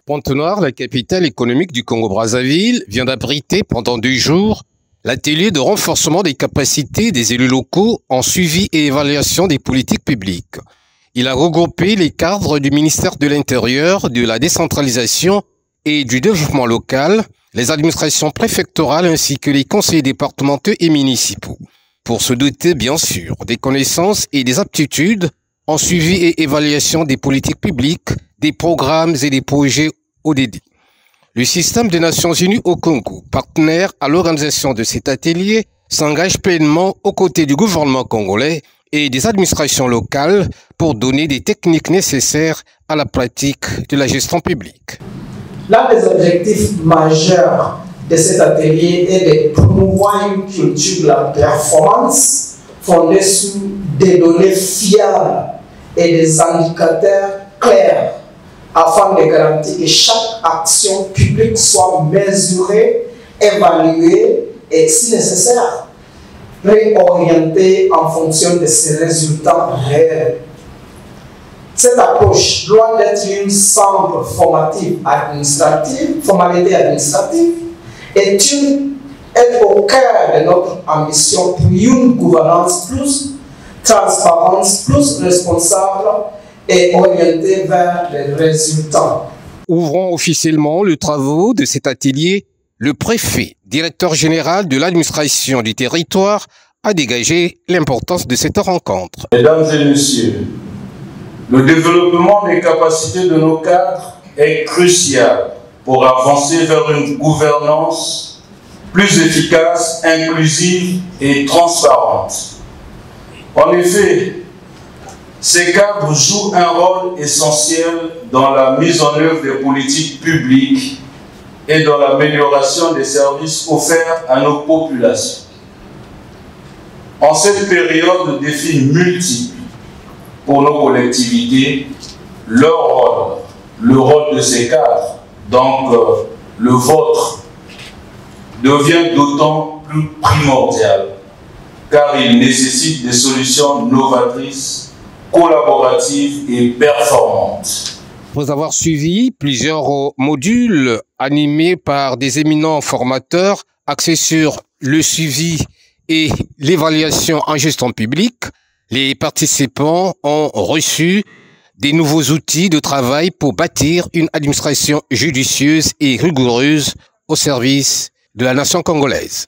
Pointe-Noire, la capitale économique du Congo-Brazzaville, vient d'abriter pendant 2 jours l'atelier de renforcement des capacités des élus locaux en suivi et évaluation des politiques publiques. Il a regroupé les cadres du ministère de l'Intérieur, de la décentralisation et du développement local, les administrations préfectorales ainsi que les conseillers départementaux et municipaux, pour se doter bien sûr des connaissances et des aptitudes en suivi et évaluation des politiques publiques, des programmes et des projets ODD. Le système des Nations Unies au Congo, partenaire à l'organisation de cet atelier, s'engage pleinement aux côtés du gouvernement congolais et des administrations locales pour donner des techniques nécessaires à la pratique de la gestion publique. L'un des objectifs majeurs de cet atelier est de promouvoir une culture de la performance fondée sur des données fiables et des indicateurs clairs afin de garantir que chaque action publique soit mesurée, évaluée et, si nécessaire, réorientée en fonction de ses résultats réels. Cette approche, loin d'être une simple formalité administrative, est au cœur de notre ambition pour une gouvernance plus transparente, plus responsable et orientée vers les résultats. Ouvrant officiellement les travaux de cet atelier, le préfet, directeur général de l'administration du territoire, a dégagé l'importance de cette rencontre. Mesdames et messieurs, le développement des capacités de nos cadres est crucial pour avancer vers une gouvernance plus efficace, inclusive et transparente. En effet, ces cadres jouent un rôle essentiel dans la mise en œuvre des politiques publiques et dans l'amélioration des services offerts à nos populations. En cette période de défis multiples pour nos collectivités, leur rôle, le rôle de ces cadres, donc le vôtre, devient d'autant plus primordial car il nécessite des solutions novatrices, collaboratives et performantes. Après avoir suivi plusieurs modules animés par des éminents formateurs axés sur le suivi et l'évaluation en gestion publique, les participants ont reçu des nouveaux outils de travail pour bâtir une administration judicieuse et rigoureuse au service de la nation congolaise.